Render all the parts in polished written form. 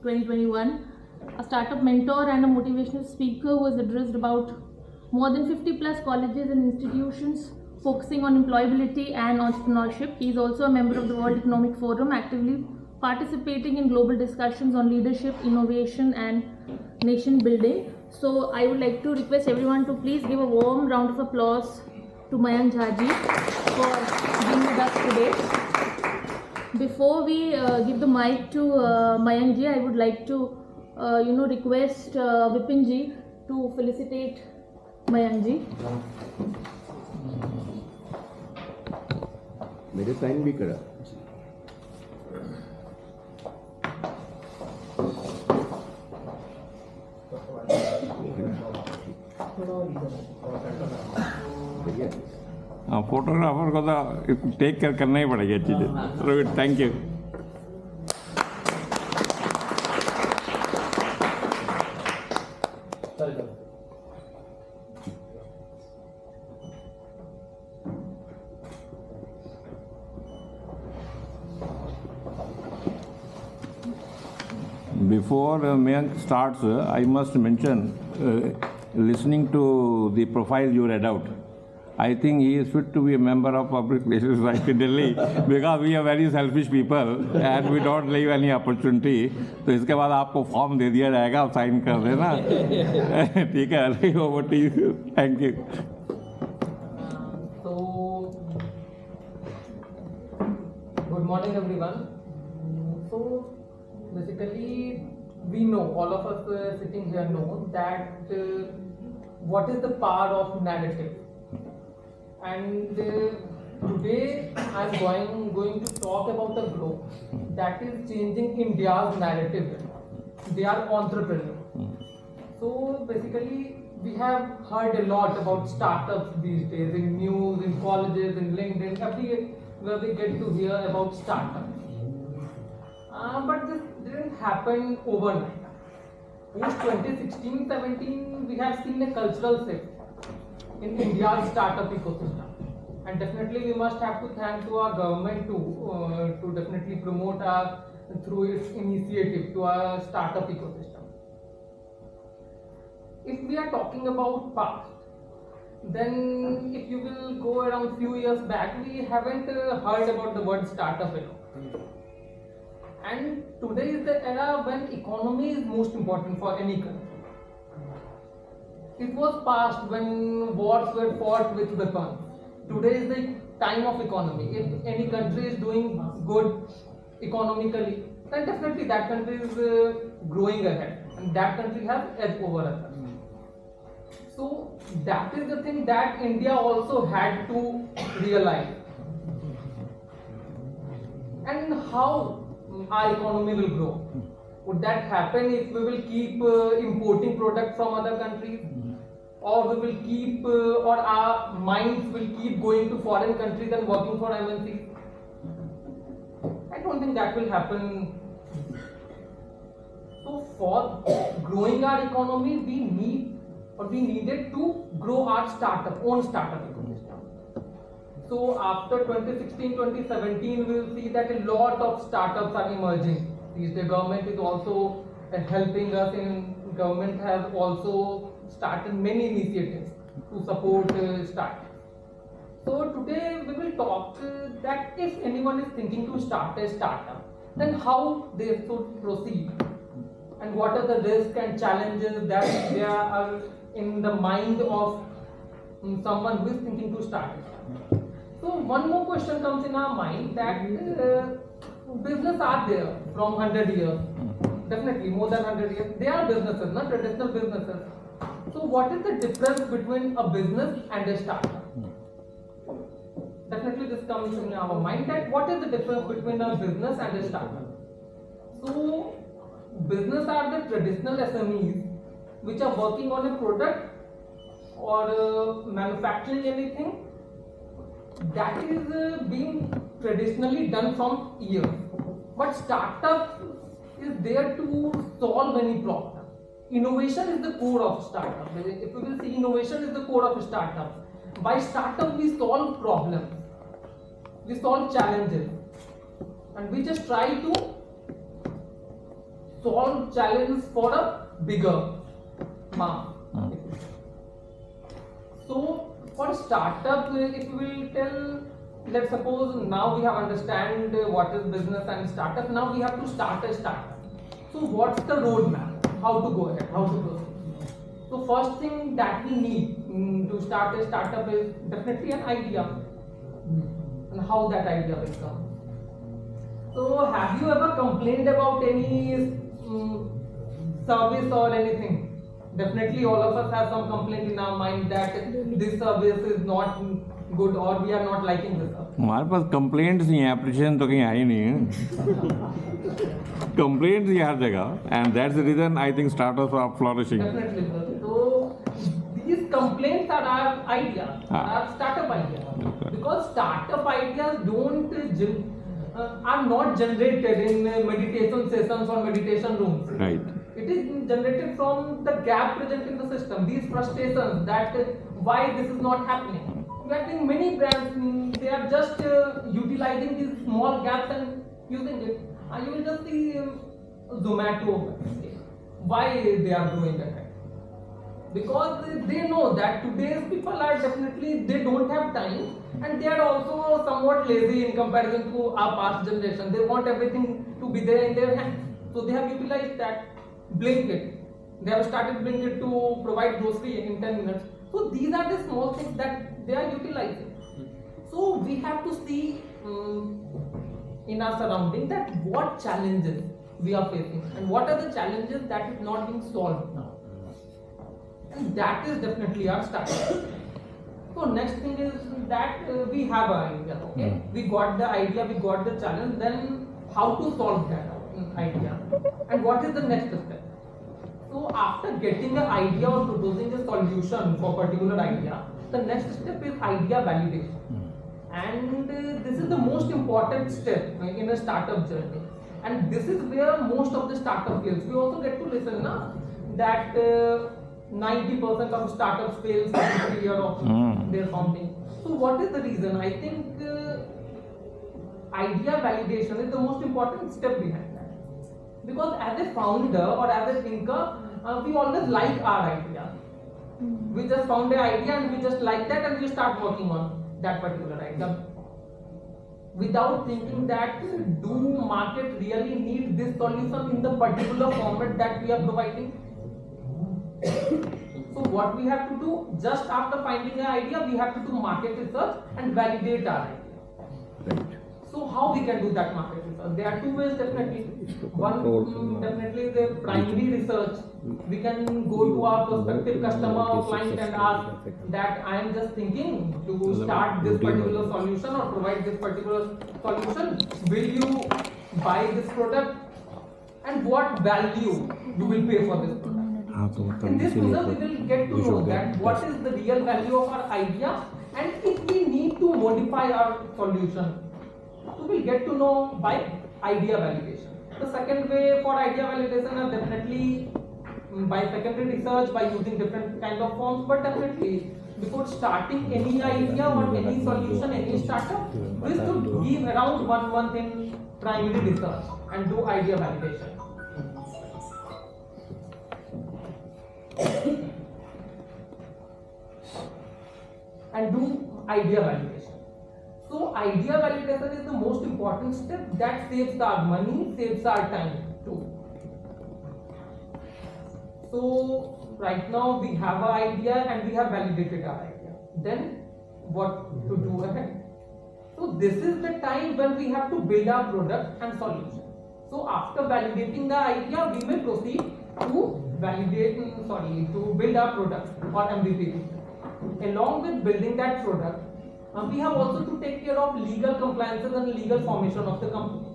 2021, a startup mentor and a motivational speaker who has addressed about more than 50 plus colleges and institutions focusing on employability and entrepreneurship. He is also a member of the World Economic Forum, actively participating in global discussions on leadership, innovation and nation building. So I would like to request everyone to please give a warm round of applause to Mayank Jha ji for being with us today. Before we give the mic to Mayank ji, I would like to request Vipin ji to felicitate Mayank ji. मेरे sign भी करा. Photographer को तो take care करना ही पड़ेगा चीज़ें. Thank you. Before Mayank starts, I must mention, listening to the profile you read out, I think he is fit to be a member of Public Places Society Delhi because we are very selfish people and we don't leave any opportunity. तो इसके बाद आपको form दे दिया जाएगा, आप sign कर देना. ठीक है, over to you. Thank you. So, good morning everyone. So, basically, we know, all of us sitting here know that what is the power of narrative. And today I am going to talk about a group that is changing India's narrative. They are entrepreneurs. So basically, we have heard a lot about startups these days in news, in colleges, in LinkedIn, everywhere we get to hear about startups. But this didn't happen overnight. Post 2016-17, we have seen a cultural shift in India's startup ecosystem, and definitely we must have to thank to our government to definitely promote through its initiative to our startup ecosystem. If we are talking about past, then if you will go around few years back, we haven't heard about the word startup at all. And today is the era when economy is most important for any country. It was past when wars were fought with weapons. Today is the time of economy. If any country is doing good economically, then definitely that country is growing ahead, and that country has edge over others. So that is the thing that India also had to realize. And how our economy will grow? Would that happen if we will keep importing products from other countries? Or we will keep, or our minds will keep going to foreign countries and working for MNCs? I don't think that will happen. So for growing our economy, we needed to grow our own startup ecosystem. So after 2016-2017, we will see that a lot of startups are emerging. The government is also helping us government has also started many initiatives to support startups. So today we will talk that if anyone is thinking to start a startup, then how they should proceed and what are the risks and challenges that there are in the mind of someone who is thinking to start a startup. So one more question comes in our mind that business are there from 100 years, definitely more than 100 years. They are businesses, not traditional businesses. So what is the difference between a business and a startup? Definitely this comes in our mind that what is the difference between a business and a startup? So business are the traditional SMEs which are working on a product or manufacturing anything that is being traditionally done from years. But startup is there to solve any problem. Innovation is the core of startup. If we will see, innovation is the core of startup. By startup, we solve problems, we solve challenges, and we just try to solve challenge for a bigger mark. So for startup, if we will tell, let's suppose now we have understand what is business and startup. Now we have to start a startup. So what's the roadmap? How to go ahead? How to proceed? So first thing that we need to start a startup is definitely an idea, and how that idea will come. So have you ever complained about any service or anything? Definitely all of us have some complaint in our mind that this service is not good or we are not liking this service. हमारे पास complaints नहीं है, appreciation तो कहीं आई नहीं है. Complaints ही हर जगह, and that's the reason I think startups are flourishing. Definitely, sir. So these complaints are our ideas, our startup ideas, Okay. because startup ideas are not generated in meditation sessions or meditation rooms. Right. It is generated from the gap present in the system. These frustrations that why this is not happening. We are seeing many brands, they are just utilizing these small gaps and using it. And you will just see Zomato, why they are doing that. Because they know that today's people are definitely, they don't have time, and they are also somewhat lazy in comparison to our past generation. They want everything to be there in their hands. So they have utilized that. Blinkit. They have started Blinkit to provide grocery in 10 minutes. So these are the small things that they are utilizing. So we have to see in our surrounding that what challenges we are facing and what are the challenges that is not being solved now. And that is definitely our startup. So next thing is that we have an idea. Okay, we got the idea, we got the challenge. Then how to solve that idea, and what is the next step? So after getting an idea or proposing a solution for a particular idea, the next step is idea validation. And this is the most important step in a startup journey. And this is where most of the startup fails. We also get to listen that 90% of startups fail in the year of their founding. So what is the reason? I think idea validation is the most important step behind that. Because as a founder or as a thinker, we always like our idea. We just found an idea and we just like that and we start working on that particular idea. Without thinking that do market really need this solution in the particular format that we are providing. So what we have to do, just after finding an idea, we have to do market research and validate our idea. Right. So how we can do that market research? There are two ways definitely. One definitely the primary research. We can go to our prospective customer or client and ask that I am just thinking to start this particular solution or provide this particular solution. Will you buy this product? And what value you will pay for this product? In this process, we will get to know that what is the real value of our idea and if we need to modify our solution. So we'll get to know by idea validation. The second way for idea validation is definitely by secondary research, by using different kind of forms, but definitely before starting any idea or any solution, any startup, we should give around 1 month in primary research and do idea validation. And do idea validation. So idea validation is the most important step that saves our money, saves our time too. So right now we have an idea and we have validated our idea. Then what to do ahead? So this is the time when we have to build our product and solution. So after validating the idea, we may proceed to to build our product or MVP. Along with building that product, we have also to take care of legal compliances and legal formation of the company.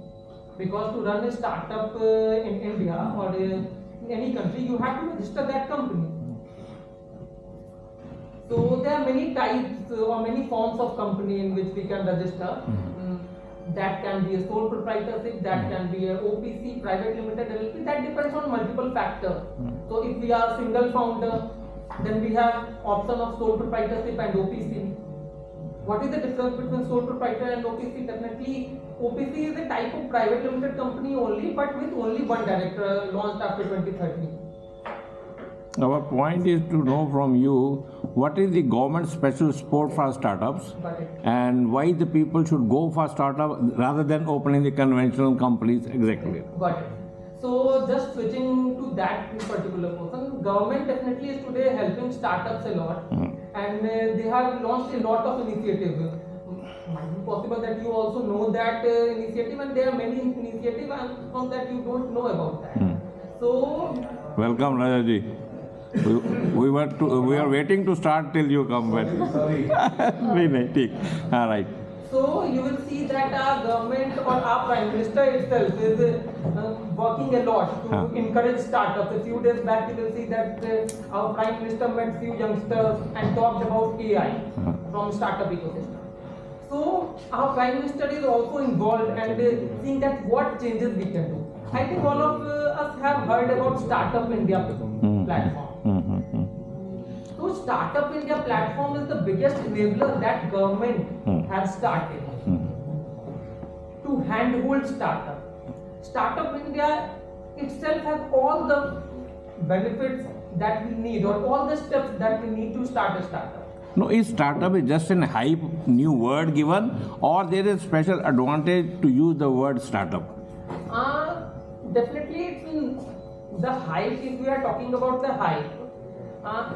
Because to run a startup in India or in any country, you have to register that company. So there are many types or many forms of company in which we can register. That can be a sole proprietorship, that can be a OPC, private limited LLC, that depends on multiple factors. So if we are single founder, then we have option of sole proprietorship and OPC. What is the difference between sole proprietor and OPC? Definitely OPC is a type of private limited company only, but with only one director, launched after 2013. Our point is to know from you what is the government special support for startups Got it. and why the people should go for startup rather than opening the conventional companies exactly. Got it. So just switching to that particular person, government definitely is today helping startups a lot, and they have launched a lot of initiatives. Might be possible that you also know that initiative, and there are many initiatives and from that you don't know about that. So Welcome, Rajaji. We are waiting to start till you come back. Nahi, nahi, theek. All right. So you will see that our government or our Prime Minister itself is working a lot to encourage startups. A few days back you will see that our Prime Minister met few youngsters and talked about AI from startup ecosystem. So our Prime Minister is also involved and seeing that what changes we can do. I think all of us have heard about Startup India platform. So Startup India platform is the biggest enabler that government has started to handhold startup. Startup India itself has all the benefits that we need or all the steps that we need to start a startup. No, is startup is just an hype new word given, or there is special advantage to use the word startup? Definitely it's in the hype. If we are talking about the hype,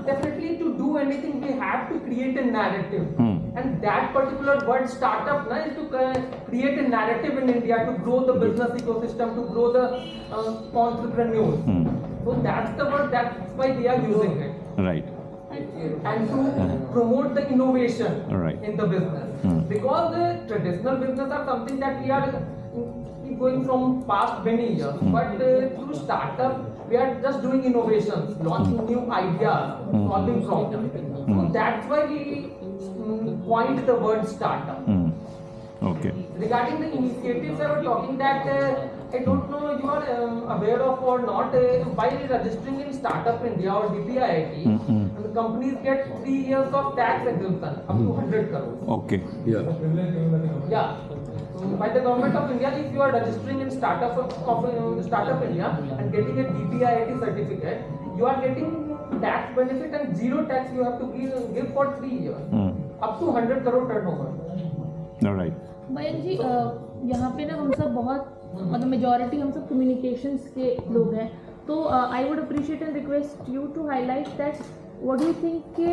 definitely to do anything we have to create a narrative, and that particular word startup is to create a narrative in India to grow the business ecosystem, to grow the entrepreneurs. So that's the word, that's why we are using it. Right. And to promote the innovation Right. in the business, because the traditional business are something that we are going from past many years, but through startup we are just doing innovations, launching new ideas, solving problems. So that's why we coined the word startup. Okay. Regarding the initiatives, I was talking that I don't know you are aware of or not. By registering in Startup India or DPIIT, the companies get 3 years of tax exemption up to 100 crores. Okay. Yeah. By the government of India, if you are registering in Startup India and getting a DPIIT certificate, you are getting tax benefit and zero tax you have to give for 3 years, up to 100 crore turnover. All right. Mayank ji यहाँ पे ना हम सब बहुत मतलब majority हम सब communications के लोग हैं, तो I would appreciate and request you to highlight that what do you think कि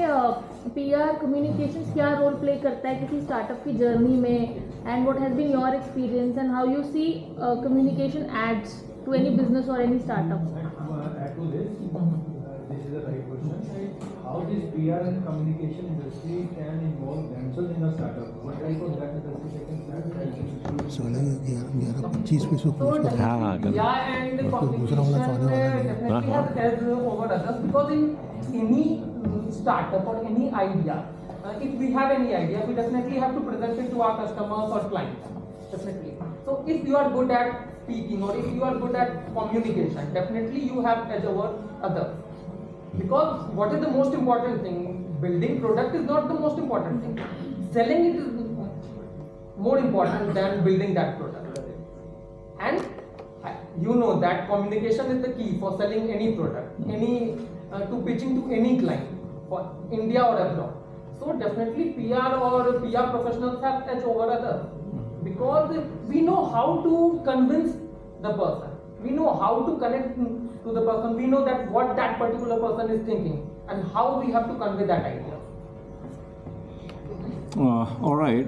पीआर कम्युनिकेशंस क्या रोल प्ले करता है किसी स्टार्टअप की जर्नी में, and what has been your experience and how you see communication adds to any business और any startup. This is the right question. How this PR and communication industry can involve themselves in a startup? What type of that industry they can start? So 11:25 पे So हाँ, कर- yeah, and the दूसरा वाला तो आने वाला नहीं है. definitely has edge over others, because in any startup or any idea, if we have any idea, we definitely have to present it to our customers or clients. Definitely. So if you are good at speaking or if you are good at communication, definitely you have edge over others. Because what is the most important thing? Building product is not the most important thing. Selling it is more important than building that product. And you know that communication is the key for selling any product, to pitching to any client for India or abroad. So definitely PR or PR professionals have edge over others, because we know how to convince the person. We know how to connect to the person. We know that what that particular person is thinking and how we have to convey that idea. All right.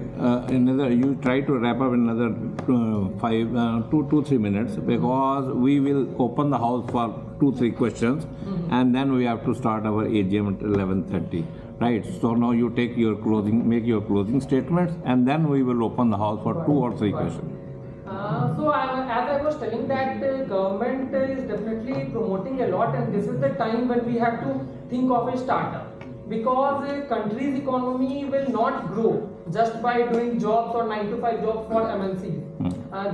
You try to wrap up in another 2-3 minutes, because we will open the house for 2-3 questions, and then we have to start our AGM at 11:30. Right. So now you make your closing statements, and then we will open the house for 2 or 3 questions. As I was telling that government is definitely promoting a lot, and this is the time when we have to think of a startup, because a country's economy will not grow just by doing jobs or 9-to-5 jobs for MNCs.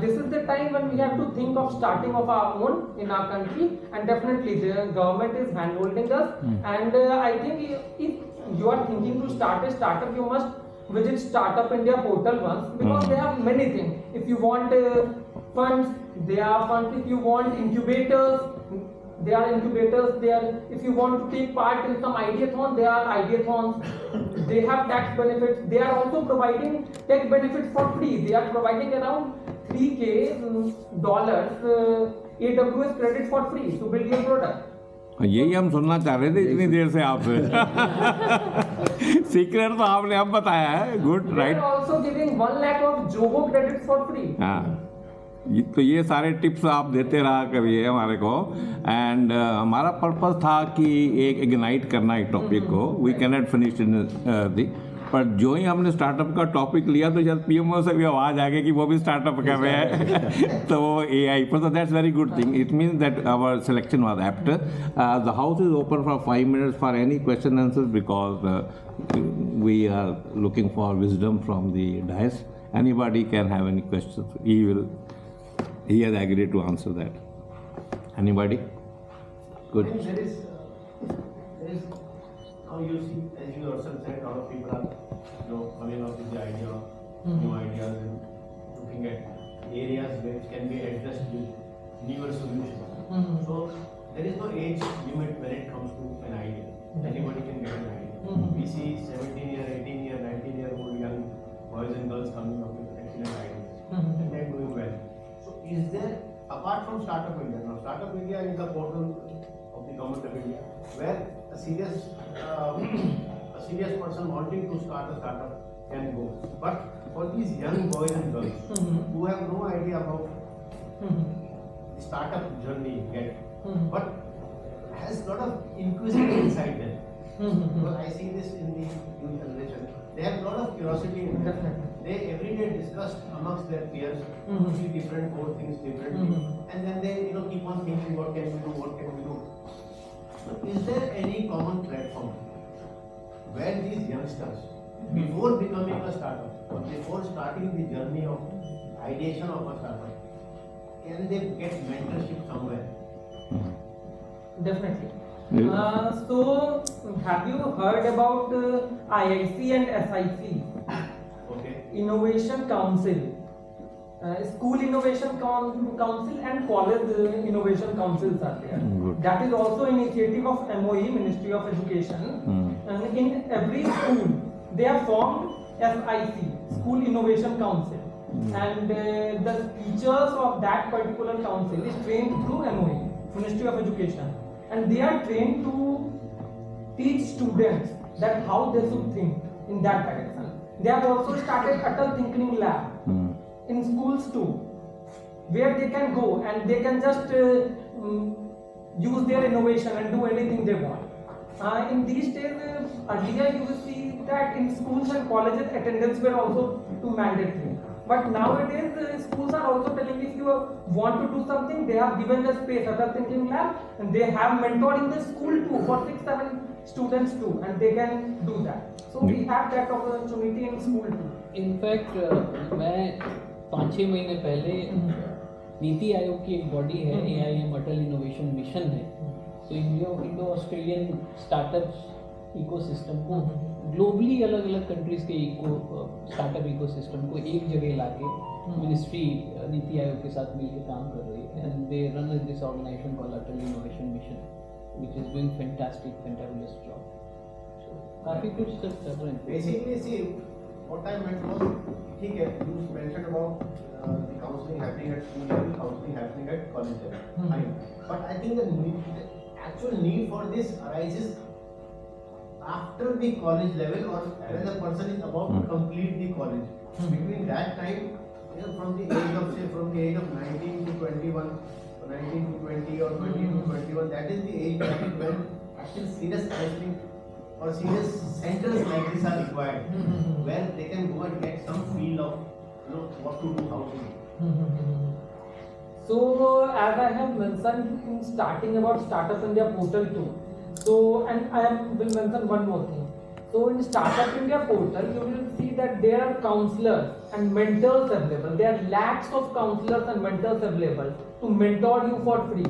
This is the time when we have to think of starting of our own in our country, and definitely the government is handholding us. And I think if you are thinking to start a startup, you must visit Startup India portal once, because they have many things. If you want funds, there are funds. If you want incubators, there are incubators there. If you want to take part in some ideathon, there are ideathons. They have tax benefits. They are also providing tech benefits for free. They are providing around $3K AWS credit for free to build your product. यही हम सुनना चाह रहे थे इतनी देर से आपसे secret तो आपने अब बताया है good They right are also giving 1 lakh of Zoho credits for free. हाँ तो ये सारे टिप्स आप देते रहा करिए हमारे को एंड हमारा पर्पस था कि एक इग्नाइट करना एक टॉपिक को we can not finish in दी पर जो ही हमने स्टार्टअप का टॉपिक लिया तो जब पीएमओ से भी आवाज़ आ गई कि वो भी स्टार्टअप कर रहे हैं तो वो एआई पर that's very good thing it means that our selection was apt the house is open for 5 minutes for any question answers because we are looking for wisdom from the dais anybody can have any questions he has agreed to answer that anybody good I think there is how you see, as you yourself said, a lot of people are coming up with the idea, new ideas, and looking at areas which can be addressed with newer solutions. So there is no age limit when it comes to an idea. Anybody can get an idea. We see 17-year, 18-year, 19-year-old young boys and girls coming up with excellent ideas, and they are doing well. So is there, apart from Startup India, now Startup India is the portal of the government of India, where a serious person wanting to start a startup can go. But for these young boys and girls who have no idea about the startup journey yet, but has a lot of inquisitive inside them. Because I see this in the youth generation. They have a lot of curiosity in them. They every day discuss amongst their peers, see different code things differently, and then they keep on thinking, what can we do, what can we do. So is there any common platform where these youngsters, before becoming a startup or before starting the journey of ideation of a startup, can they get mentorship somewhere? Definitely. So, have you heard about IIC and SIC? Okay. Innovation Council, School Innovation Council and College Innovation Councils are there. Good. That is also initiative of MOE, Ministry of Education. And in every school, they have formed SIC, School Innovation Council. And the teachers of that particular council is trained through MOE, Ministry of Education. And they are trained to teach students that how they should think in that direction. They have also started Atal Thinking Lab in schools too, where they can go and they can just use their innovation and do anything they want. In these days, earlier you will see that in schools and colleges attendance were also too mandatory. But nowadays schools are also telling if you want to do something, they have given the space, Atal Thinking Lab, and they have mentored in the school too for 6-7 students too, and they can do that. So we have that opportunity in school too. In fact मैं 5-6 महीने पहले नीति आयोग की एक body है AIM अटल innovation mission है, तो Indo Australian startups ecosystem को globally अलग अलग कंट्रीज के स्टार्टअप इकोसिस्टम को एक जगह लाके मिनिस्ट्री नीति आयोग के साथ मिलकर काम कर रही है, and they run this organization called Atal innovation mission which is doing fantastic job. So काफ़ी कुछ सब कर रहे हैं. Basically, see, what I meant was, ठीक है, you mentioned about the counseling happening at school level, counseling happening at college level. Fine. But I think the actual need for this arises after the college level, or when the person is about to complete the college. Between that time, from the age of 19 to 21, 19 to 20 or 20 to 21, that is the age bracket when actual serious counseling or serious centers like this are required, where they can go and get some feel of what to do, how to do. So as I have mentioned in starting about Startup India portal too. So and I will mention one more thing. So in Startup India portal, you will see that there are counselors and mentors available. There are lakhs of counselors and mentors available to mentor you for free.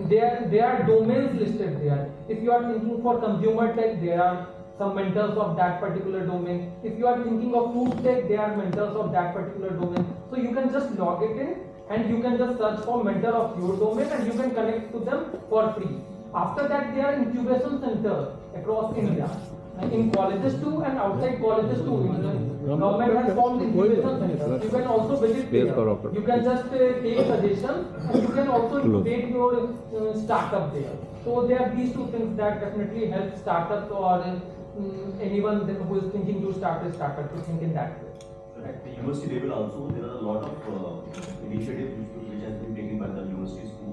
There are domains listed there. If you are thinking for consumer tech, there are some mentors of that particular domain. If you are thinking of food tech, they are mentors of that particular domain. So you can just log it in and you can just search for mentor of your domain and you can connect to them for free. After that, there are incubation centers across India, in colleges too and outside colleges too. Government has formed incubation centers. You can also visit there. You can just take suggestions and you can also incubate your startup there. So there are these two things that definitely help startups or anyone who is thinking to start a startup to think in that way. At the university level also, there are a lot of initiatives which has been taken by the universities to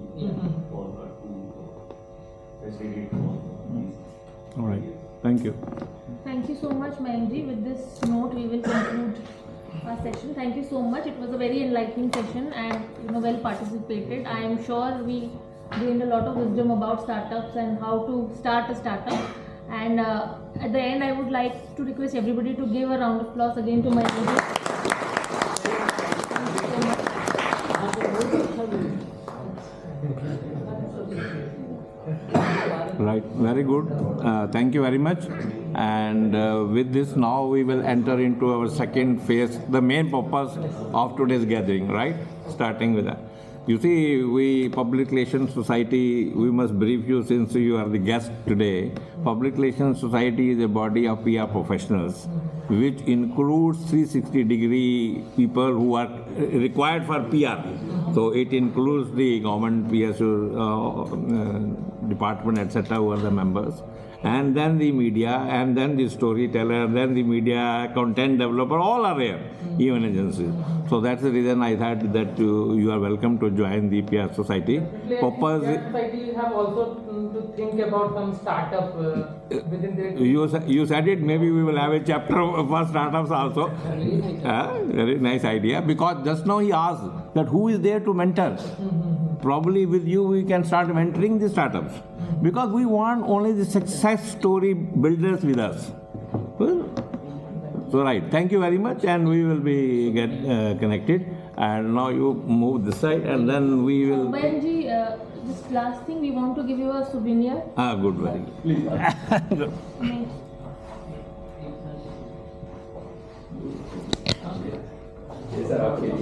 facilitate these. All right. Thank you. Thank you so much, Mayanji. With this note, we will conclude our session. Thank you so much. It was a very enlightening session and well participated. I am sure we gained a lot of wisdom about startups and how to start a startup. And at the end, I would like to request everybody to give a round of applause again to Mayanji. Right, very good. Thank you very much. And with this, now we will enter into our second phase, the main purpose of today's gathering, right? Starting with that. You see, we Public Relations Society, we must brief you since you are the guest today. Public Relations Society is a body of PR professionals, which includes 360-degree people who are required for PR. So it includes the government, PSU, department, etc., who are the members, and then the media, and then the storyteller, then the media, content developer, all are there, even agencies. So that's the reason I thought that you are welcome to join the PR Society. Purpose. PR Society have also to think about some startup within their. You said it. Maybe we will have a chapter for startups also. Very nice idea. Because just now he asked that who is there to mentor. Probably with you we can start mentoring the startups, because we want only the success story builders with us. So right, thank you very much, and we will be connected. And now you move this side, and then we will. Mayanji, this last thing, we want to give you a souvenir. Good, very good. Yes, sir. Okay.